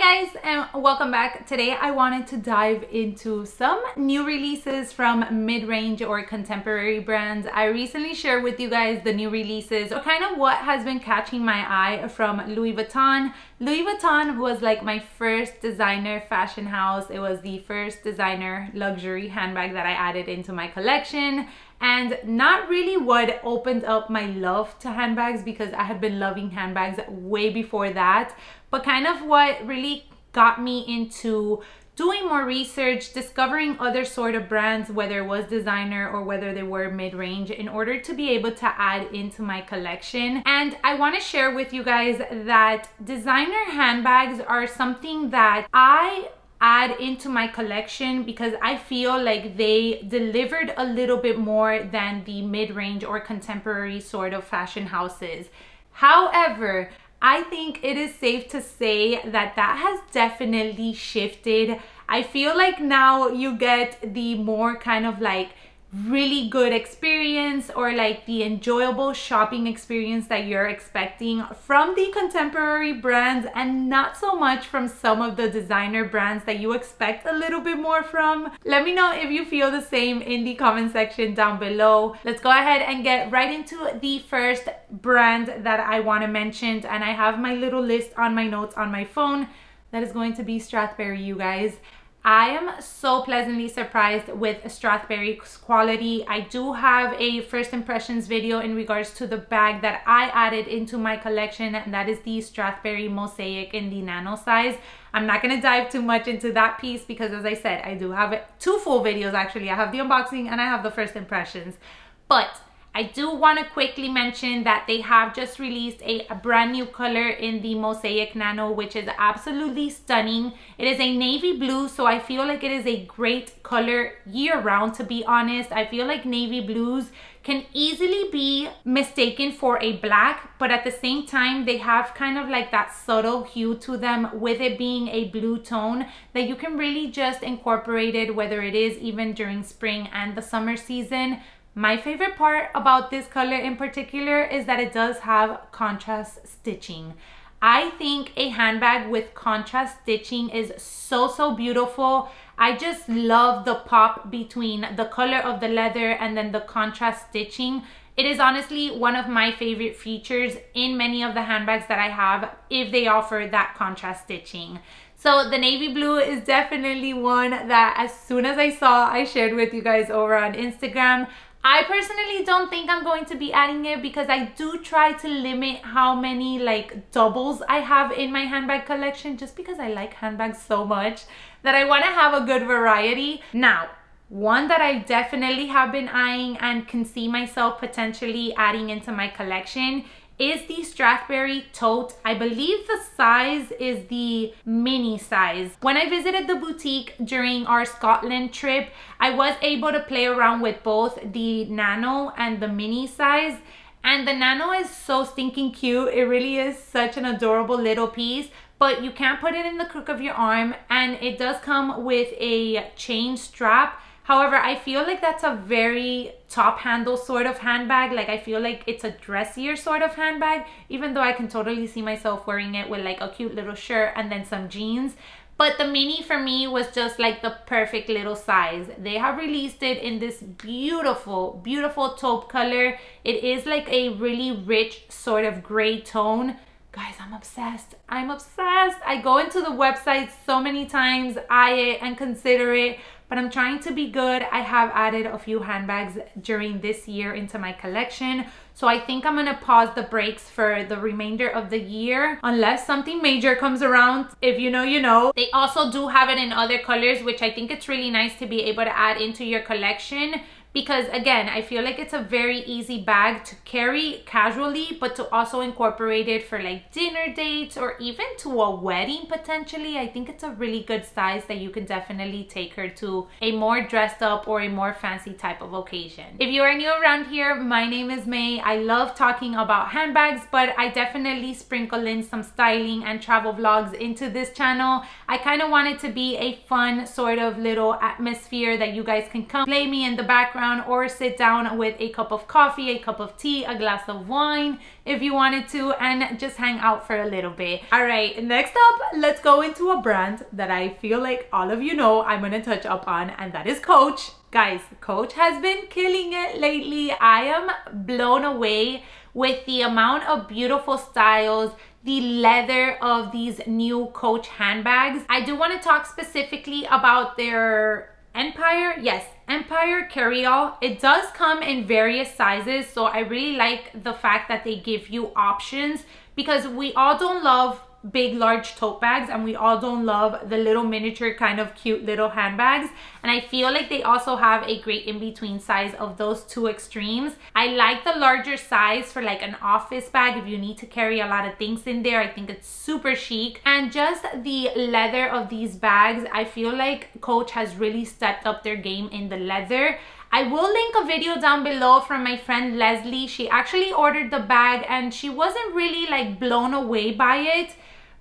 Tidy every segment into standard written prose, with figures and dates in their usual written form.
Hi guys, and welcome back. Today I wanted to dive into some new releases from mid-range or contemporary brands. I recently shared with you guys the new releases, or kind of what has been catching my eye from Louis Vuitton. Louis Vuitton was like my first designer fashion house. It was the first designer luxury handbag that I added into my collection, and not really what opened up my love to handbags, because I had been loving handbags way before that, but kind of what really got me into doing more research, discovering other sort of brands, whether it was designer or whether they were mid-range, in order to be able to add into my collection. And I want to share with you guys that designer handbags are something that I add into my collection because I feel like they delivered a little bit more than the mid-range or contemporary sort of fashion houses. However, I think it is safe to say that that has definitely shifted. I feel like now you get the more kind of like really good experience, or like the enjoyable shopping experience that you're expecting from the contemporary brands, and not so much from some of the designer brands that you expect a little bit more from. Let me know if you feel the same in the comment section down below. Let's go ahead and get right into the first brand that I want to mention, and I have my little list on my notes on my phone. That is going to be Starthberry, you guys. I am so pleasantly surprised with Starthberry's quality. I do have a first impressions video in regards to the bag that I added into my collection, and that is the Starthberry Mosaic in the nano size. I'm not gonna dive too much into that piece because, as I said, I do have two full videos actually. I have the unboxing and I have the first impressions. But I do want to quickly mention that they have just released a brand new color in the Mosaic Nano, which is absolutely stunning. It is a navy blue, so I feel like it is a great color year-round, to be honest. I feel like navy blues can easily be mistaken for a black, but at the same time, they have kind of like that subtle hue to them, with it being a blue tone that you can really just incorporate it, whether it is even during spring and the summer season. My favorite part about this color in particular is that it does have contrast stitching. I think a handbag with contrast stitching is so beautiful. I just love the pop between the color of the leather and then the contrast stitching. It is honestly one of my favorite features in many of the handbags that I have, if they offer that contrast stitching. So the navy blue is definitely one that as soon as I saw, I shared with you guys over on Instagram. I personally don't think I'm going to be adding it because I do try to limit how many like doubles I have in my handbag collection, just because I like handbags so much that I want to have a good variety. Now, one that I definitely have been eyeing and can see myself potentially adding into my collection is the Starthberry tote. I believe the size is the mini size. When I visited the boutique during our Scotland trip, I was able to play around with both the nano and the mini size. And the nano is so stinking cute. It really is such an adorable little piece, but you can't put it in the crook of your arm, and it does come with a chain strap. However, I feel like that's a very top handle sort of handbag. Like, I feel like it's a dressier sort of handbag, even though I can totally see myself wearing it with like a cute little shirt and then some jeans. But the mini for me was just like the perfect little size. They have released it in this beautiful taupe color. It is like a really rich sort of gray tone. Guys, I'm obsessed. I'm obsessed. I go into the website so many times, eye it and consider it, but I'm trying to be good. I have added a few handbags during this year into my collection, so I think I'm gonna pause the brakes for the remainder of the year unless something major comes around. If you know, you know. They also do have it in other colors, which I think it's really nice to be able to add into your collection, because again, I feel like it's a very easy bag to carry casually, but to also incorporate it for like dinner dates or even to a wedding potentially. I think it's a really good size that you can definitely take her to a more dressed up or a more fancy type of occasion. If you are new around here, my name is May. I love talking about handbags, but I definitely sprinkle in some styling and travel vlogs into this channel. I kind of want it to be a fun sort of little atmosphere that you guys can come play me in the background around or sit down with a cup of coffee, a cup of tea, a glass of wine if you wanted to, and just hang out for a little bit. All right, next up, let's go into a brand that I feel like all of you know I'm gonna touch up on, and that is Coach. Guys, Coach has been killing it lately. I am blown away with the amount of beautiful styles, the leather of these new Coach handbags. I do want to talk specifically about their Empire. Yes, Empire carry-all. It does come in various sizes, so I really like the fact that they give you options, because we all don't love big large tote bags and we all don't love the little miniature kind of cute little handbags, and I feel like they also have a great in-between size of those two extremes. I like the larger size for like an office bag if you need to carry a lot of things in there. I think it's super chic, and just the leather of these bags, I feel like Coach has really stepped up their game in the leather. I will link a video down below from my friend Leslie. She actually ordered the bag and she wasn't really like blown away by it,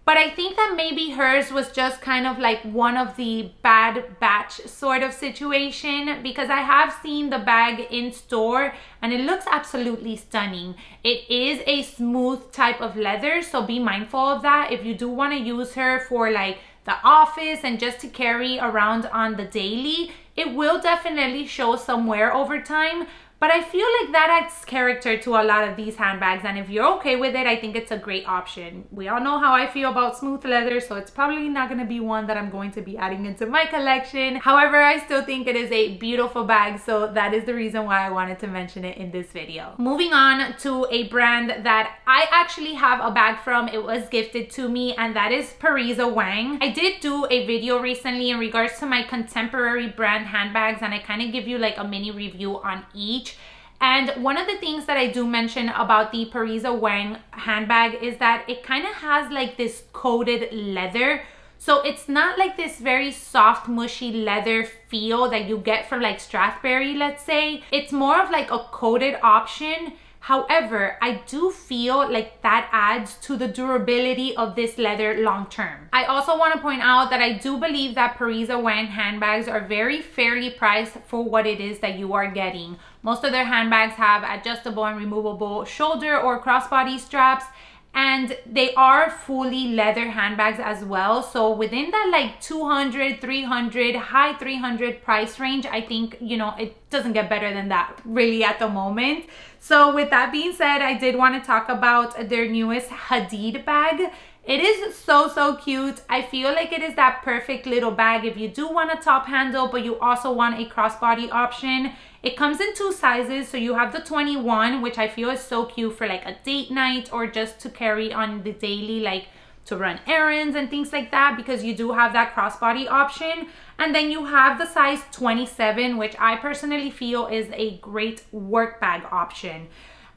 but I think that maybe hers was just kind of like one of the bad batch sort of situation, because I have seen the bag in store and it looks absolutely stunning. It is a smooth type of leather, so be mindful of that if you do want to use her for like the office and just to carry around on the daily. It will definitely show some wear over time, but I feel like that adds character to a lot of these handbags, and if you're okay with it, I think it's a great option. We all know how I feel about smooth leather, so it's probably not going to be one that I'm going to be adding into my collection. However, I still think it is a beautiful bag, so that is the reason why I wanted to mention it in this video. Moving on to a brand that I actually have a bag from. It was gifted to me, and that is Parisa Wang. I did do a video recently in regards to my contemporary brand handbags, and I kind of give you like a mini review on each. And one of the things that I do mention about the Parisa Wang handbag is that it kind of has like this coated leather. So it's not like this very soft, mushy leather feel that you get from like Starthberry, let's say. It's more of like a coated option. However, I do feel like that adds to the durability of this leather long term. I also want to point out that I do believe that Parisa Wang handbags are very fairly priced for what it is that you are getting. Most of their handbags have adjustable and removable shoulder or crossbody straps, and they are fully leather handbags as well. So within that like 200, 300, high 300 price range, I think, you know, it doesn't get better than that really at the moment. So with that being said, I did want to talk about their newest Hadid bag. It is so cute. I feel like it is that perfect little bag if you do want a top handle, but you also want a crossbody option. It comes in two sizes, so you have the 21, which I feel is so cute for like a date night or just to carry on the daily, like to run errands and things like that, because you do have that crossbody option. And then you have the size 27, which I personally feel is a great work bag option.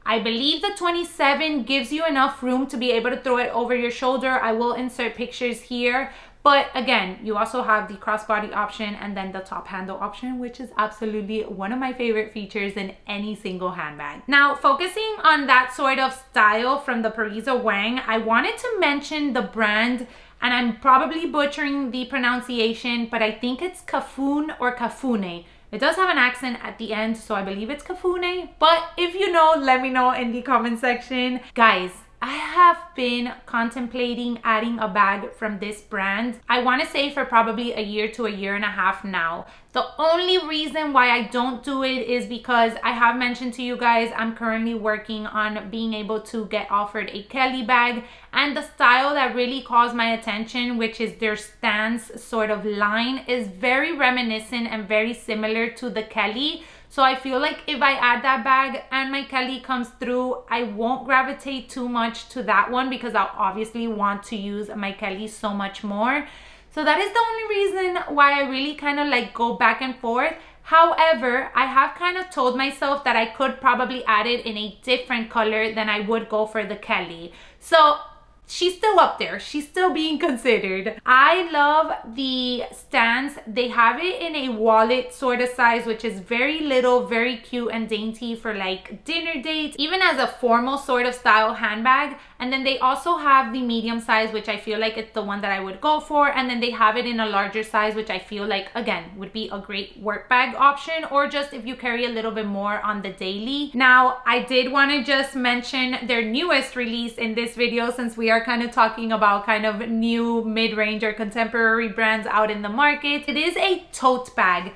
I believe the 27 gives you enough room to be able to throw it over your shoulder. I will insert pictures here. But again, you also have the crossbody option and then the top handle option, which is absolutely one of my favorite features in any single handbag. Now, focusing on that sort of style from the Parisa Wang, I wanted to mention the brand, and I'm probably butchering the pronunciation, but I think it's Cafuné or Cafuné. It does have an accent at the end, so I believe it's Cafuné. But if you know, let me know in the comment section. Guys, I have been contemplating adding a bag from this brand. I want to say for probably a year to a year and a half now. The only reason why I don't do it is because I have mentioned to you guys I'm currently working on being able to get offered a Kelly bag, and the style that really calls my attention, which is their stance sort of line, is very reminiscent and very similar to the Kelly. So I feel like if I add that bag and my Kelly comes through, I won't gravitate too much to that one because I'll obviously want to use my Kelly so much more. So that is the only reason why I really kind of like go back and forth. However, I have kind of told myself that I could probably add it in a different color than I would go for the Kelly. So she's still up there. She's still being considered. I love the stance. They have it in a wallet sort of size, which is very little, very cute and dainty for like dinner dates. Even as a formal sort of style handbag, And then they also have the medium size, which I feel like it's the one that I would go for. And then they have it in a larger size, which I feel like, again, would be a great work bag option, or just if you carry a little bit more on the daily. Now, I did want to just mention their newest release in this video, since we are kind of talking about kind of new mid-range or contemporary brands out in the market. It is a tote bag.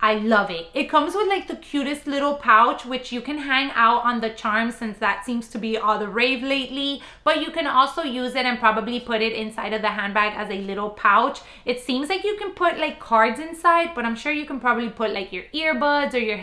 I love it. It comes with like the cutest little pouch, which you can hang out on the charm, since that seems to be all the rave lately. But you can also use it and probably put it inside of the handbag as a little pouch. It seems like you can put like cards inside, but I'm sure you can probably put like your earbuds or your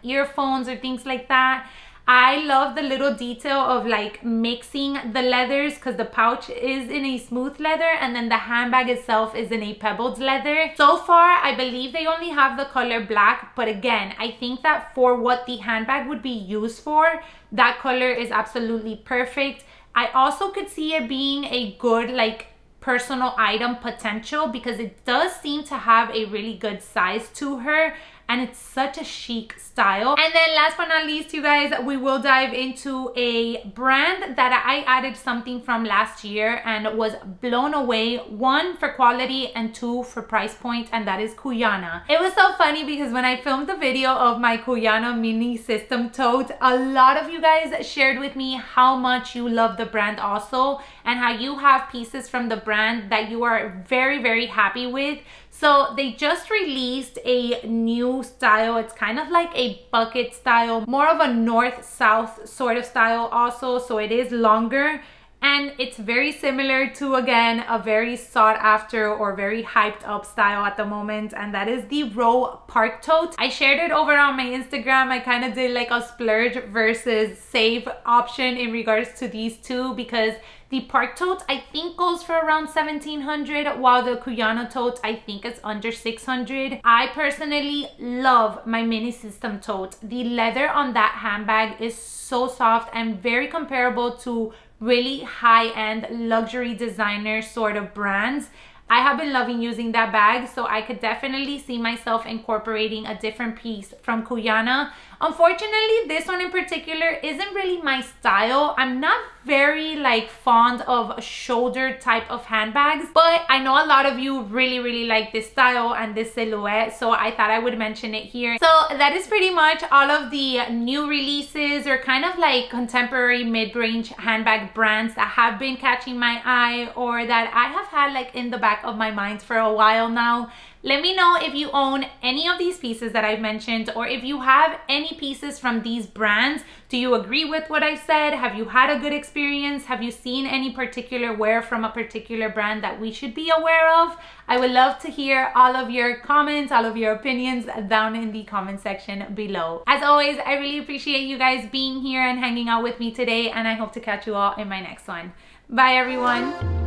earphones or things like that. I love the little detail of like mixing the leathers, because the pouch is in a smooth leather and then the handbag itself is in a pebbled leather. So far, I believe they only have the color black, but again, I think that for what the handbag would be used for, that color is absolutely perfect. I also could see it being a good like personal item potential, because it does seem to have a really good size to her, and it's such a chic style. And then last but not least, you guys, we will dive into a brand that I added something from last year and was blown away. 1, for quality, and 2, for price point, and that is Cuyana. It was so funny because when I filmed the video of my Cuyana mini system tote, a lot of you guys shared with me how much you love the brand also, and how you have pieces from the brand that you are very, very happy with. So they just released a new style. It's kind of like a bucket style, more of a north-south sort of style also. So it is longer, and it's very similar to, again, a very sought after or very hyped up style at the moment, and that is the Row Park Tote. I shared it over on my Instagram. I kind of did like a splurge versus save option in regards to these two, because the Park Tote I think goes for around $1,700, while the Cuyana Tote I think it's under $600. I personally love my mini system tote. The leather on that handbag is so soft and very comparable to really high-end luxury designer sort of brands. I have been loving using that bag, so I could definitely see myself incorporating a different piece from Cuyana. Unfortunately, this one in particular isn't really my style. I'm not very like fond of shoulder type of handbags, but I know a lot of you really, really like this style and this silhouette, so I thought I would mention it here. So that is pretty much all of the new releases or kind of like contemporary mid-range handbag brands that have been catching my eye, or that I have had like in the back of my mind for a while now. Let me know if you own any of these pieces that I've mentioned, or if you have any pieces from these brands. Do you agree with what I said? Have you had a good experience? Have you seen any particular wear from a particular brand that we should be aware of? I would love to hear all of your comments, all of your opinions down in the comment section below. As always, I really appreciate you guys being here and hanging out with me today, and I hope to catch you all in my next one. Bye, everyone.